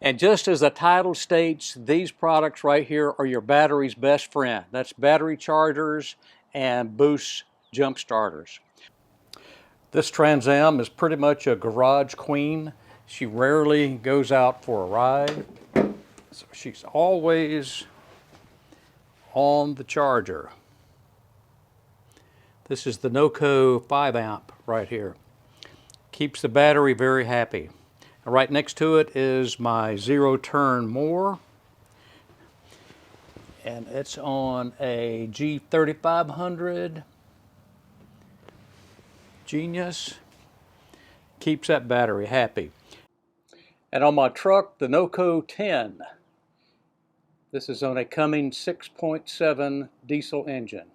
And just as the title states, these products right here are your battery's best friend. That's battery chargers and boost jump starters. This Trans Am is pretty much a garage queen. She rarely goes out for a ride, so she's always on the charger. This is the Noco 5 amp right here. Keeps the battery very happy. And right next to it is my zero turn mower. And it's on a G3500 Genius. Keeps that battery happy. And on my truck, the Noco 10. This is on a Cummins 6.7 diesel engine.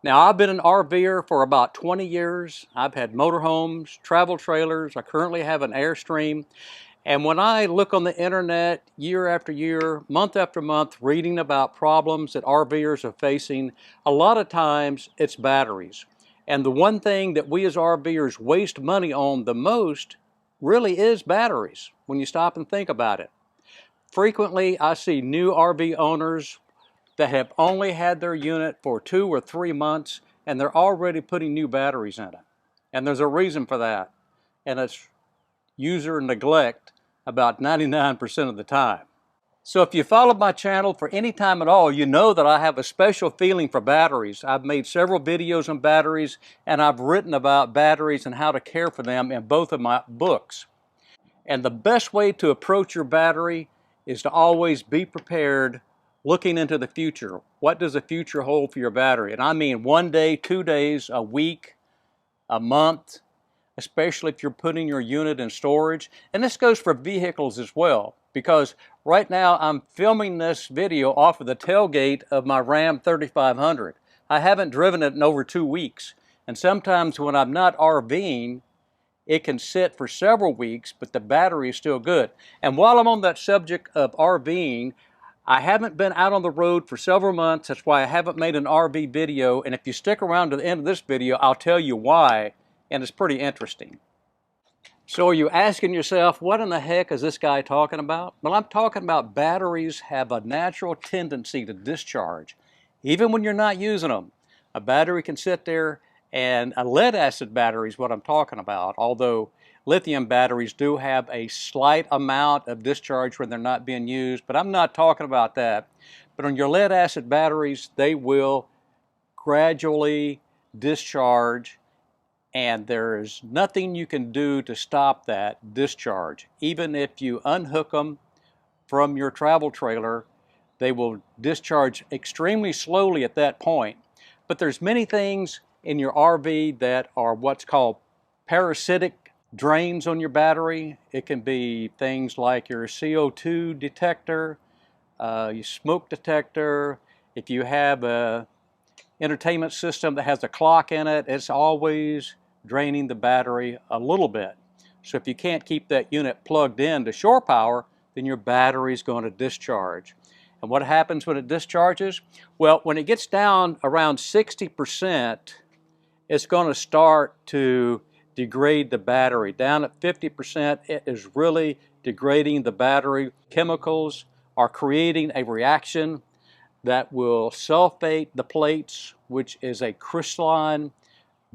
Now, I've been an RVer for about 20 years. I've had motorhomes, travel trailers. I currently have an Airstream. And when I look on the internet year after year, month after month, reading about problems that RVers are facing, a lot of times it's batteries. And the one thing that we as RVers waste money on the most really is batteries, when you stop and think about it. Frequently, I see new RV owners that have only had their unit for 2 or 3 months, and they're already putting new batteries in it. And there's a reason for that, and it's user neglect about 99% of the time. So if you followed my channel for any time at all, you know that I have a special feeling for batteries. I've made several videos on batteries, and I've written about batteries and how to care for them in both of my books. And the best way to approach your battery is to always be prepared, looking into the future. What does the future hold for your battery? And I mean 1 day, 2 days, a week, a month, especially if you're putting your unit in storage. And this goes for vehicles as well, because right now I'm filming this video off of the tailgate of my Ram 3500. I haven't driven it in over 2 weeks. And sometimes when I'm not RVing, it can sit for several weeks, but the battery is still good. And while I'm on that subject of RVing, I haven't been out on the road for several months. That's why I haven't made an RV video. And if you stick around to the end of this video, I'll tell you why. And it's pretty interesting. So are you asking yourself, what in the heck is this guy talking about? Well, I'm talking about batteries have a natural tendency to discharge, even when you're not using them. A battery can sit there, and a lead acid battery is what I'm talking about, although lithium batteries do have a slight amount of discharge when they're not being used, but I'm not talking about that. But on your lead acid batteries, they will gradually discharge, and there's nothing you can do to stop that discharge. Even if you unhook them from your travel trailer, they will discharge extremely slowly at that point. But there's many things in your RV that are what's called parasitic drains on your battery. It can be things like your CO2 detector, your smoke detector. If you have a entertainment system that has a clock in it, it's always draining the battery a little bit. So if you can't keep that unit plugged in to shore power, then your battery is going to discharge. And what happens when it discharges? Well, when it gets down around 60%, it's going to start to degrade the battery. Down at 50%, it is really degrading the battery. Chemicals are creating a reaction that will sulfate the plates, which is a crystalline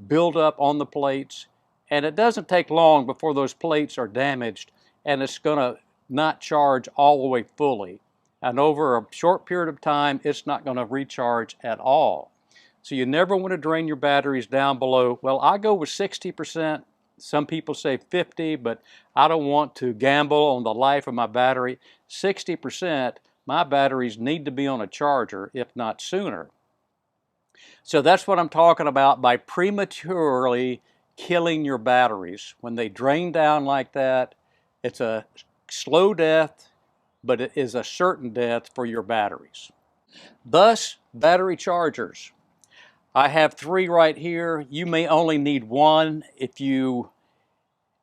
buildup on the plates. And it doesn't take long before those plates are damaged, and it's going to not charge all the way fully. And over a short period of time, it's not going to recharge at all. So you never want to drain your batteries down below, well, I go with 60%. Some people say 50, but I don't want to gamble on the life of my battery. 60%, my batteries need to be on a charger, if not sooner. So that's what I'm talking about by prematurely killing your batteries. When they drain down like that, it's a slow death, but it is a certain death for your batteries. Thus, battery chargers. I have 3 right here. You may only need 1 if you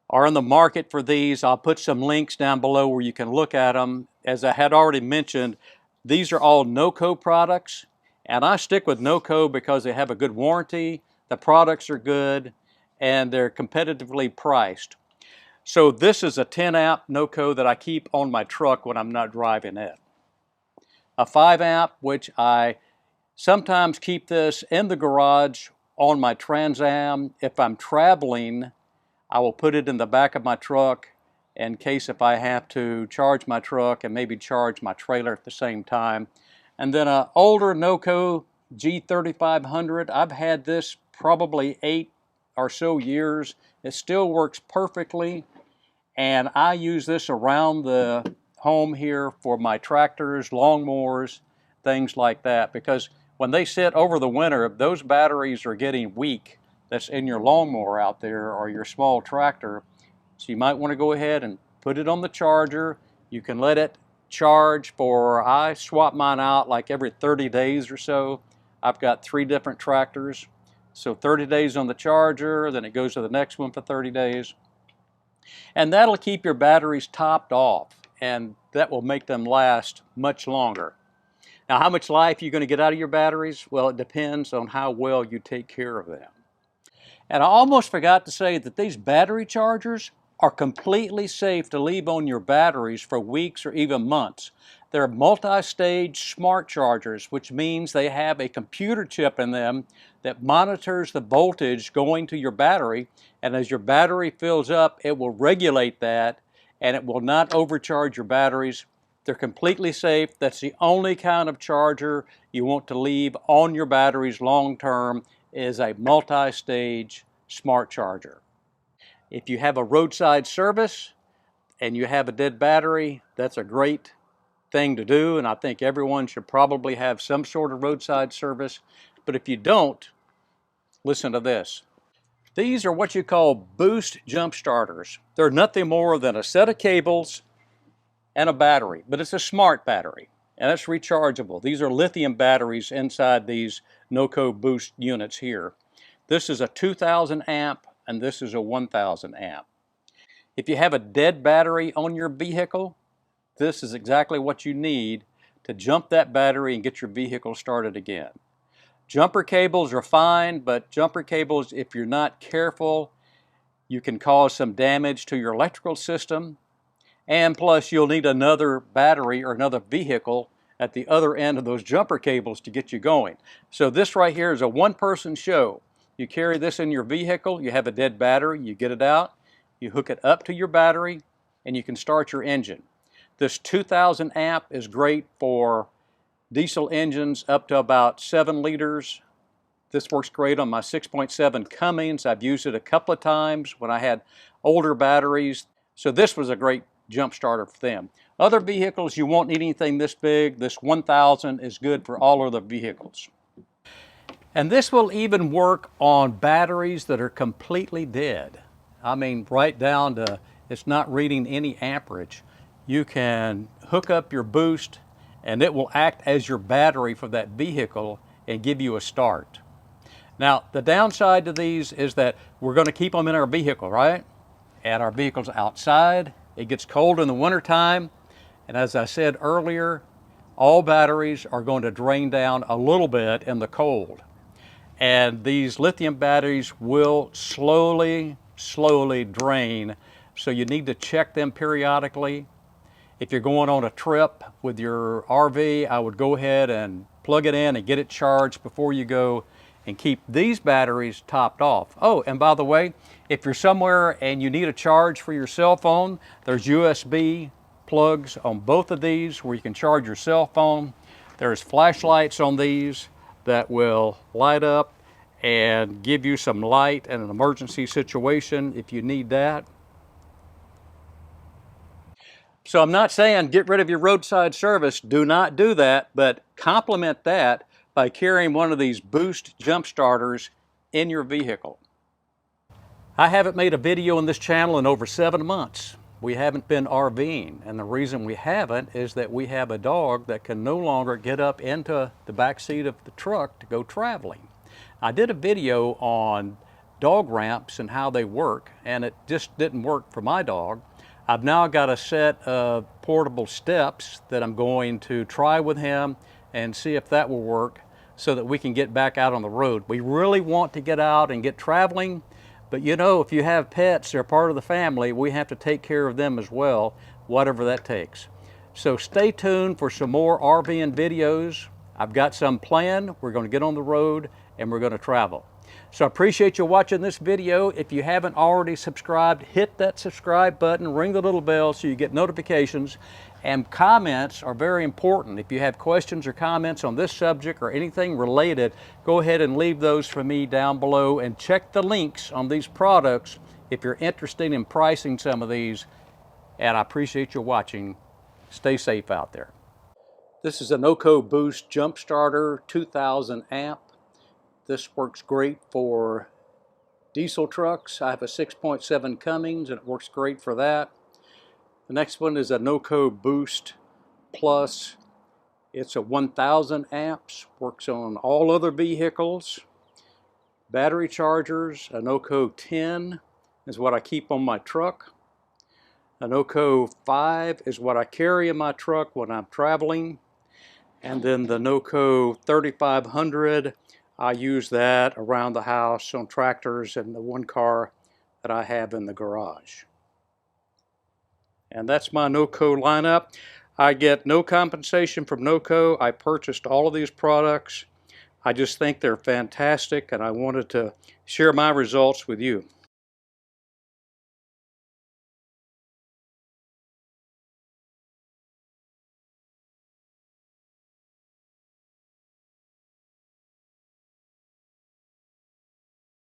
are in the market for these. I'll put some links down below where you can look at them. As I had already mentioned, these are all Noco products, and I stick with Noco because they have a good warranty, the products are good, and they're competitively priced. So this is a 10 amp Noco that I keep on my truck when I'm not driving it. A 5 amp, which I sometimes keep this in the garage on my Trans Am. If I'm traveling, I will put it in the back of my truck in case if I have to charge my truck and maybe charge my trailer at the same time. And then an older Noco G3500. I've had this probably 8 or so years. It still works perfectly, and I use this around the home here for my tractors, lawnmowers, things like that, because when they sit over the winter, if those batteries are getting weak that's in your lawnmower out there or your small tractor, so you might want to go ahead and put it on the charger. You can let it charge for, I swap mine out like every 30 days or so. I've got 3 different tractors. So 30 days on the charger, then it goes to the next one for 30 days. And that'll keep your batteries topped off, and that will make them last much longer. Now, how much life are you going to get out of your batteries? Well, it depends on how well you take care of them. And I almost forgot to say that these battery chargers are completely safe to leave on your batteries for weeks or even months. They're multi-stage smart chargers, which means they have a computer chip in them that monitors the voltage going to your battery, and as your battery fills up, it will regulate that, and it will not overcharge your batteries. They're completely safe. That's the only kind of charger you want to leave on your batteries long term, is a multi-stage smart charger. If you have a roadside service and you have a dead battery, that's a great thing to do, and I think everyone should probably have some sort of roadside service. But if you don't, listen to this. These are what you call boost jump starters. They're nothing more than a set of cables and a battery, but it's a smart battery, and it's rechargeable. These are lithium batteries inside these Noco boost units here. This is a 2000 amp, and this is a 1000 amp. If you have a dead battery on your vehicle, this is exactly what you need to jump that battery and get your vehicle started again. Jumper cables are fine, but jumper cables, if you're not careful, you can cause some damage to your electrical system. And plus, you'll need another battery or another vehicle at the other end of those jumper cables to get you going. So this right here is a one-person show. You carry this in your vehicle, you have a dead battery, you get it out, you hook it up to your battery, and you can start your engine. This 2000 amp is great for diesel engines up to about 7 liters. This works great on my 6.7 Cummins. I've used it a couple of times when I had older batteries. So this was a great jump starter for them. Other vehicles, you won't need anything this big. This 1000 is good for all other vehicles. And this will even work on batteries that are completely dead. I mean, right down to, it's not reading any amperage. You can hook up your boost and it will act as your battery for that vehicle and give you a start. Now, the downside to these is that we're going to keep them in our vehicle, right? And our vehicle's outside. It gets cold in the wintertime. And as I said earlier, all batteries are going to drain down a little bit in the cold. And these lithium batteries will slowly drain. So you need to check them periodically. If you're going on a trip with your RV, I would go ahead and plug it in and get it charged before you go, and keep these batteries topped off. Oh, and by the way, if you're somewhere and you need a charge for your cell phone, there's USB plugs on both of these where you can charge your cell phone. There's flashlights on these that will light up and give you some light in an emergency situation if you need that. So I'm not saying get rid of your roadside service. Do not do that, but complement that by carrying one of these boost jump starters in your vehicle. I haven't made a video on this channel in over 7 months. We haven't been RVing, and the reason we haven't is that we have a dog that can no longer get up into the back seat of the truck to go traveling. I did a video on dog ramps and how they work, and it just didn't work for my dog. I've now got a set of portable steps that I'm going to try with him and see if that will work so that we can get back out on the road. We really want to get out and get traveling, But you know, if you have pets, they're part of the family, we have to take care of them as well, whatever that takes. So stay tuned for some more RVing videos. I've got some planned. We're going to get on the road and we're going to travel. So I appreciate you watching this video. If you haven't already subscribed, hit that subscribe button, ring the little bell so you get notifications. And comments are very important. If you have questions or comments on this subject or anything related, go ahead and leave those for me down below, and check the links on these products if you're interested in pricing some of these. And I appreciate you watching. Stay safe out there. This is a Noco Boost Jump Starter 2000 amp. This works great for diesel trucks. I have a 6.7 Cummins and it works great for that. The next one is a Noco Boost Plus. It's a 1000 amps, works on all other vehicles. Battery chargers, a Noco 10 is what I keep on my truck. A Noco 5 is what I carry in my truck when I'm traveling. And then the Noco 3500, I use that around the house on tractors and the one car that I have in the garage. And that's my Noco lineup. I get no compensation from Noco. I purchased all of these products. I just think they're fantastic, and I wanted to share my results with you.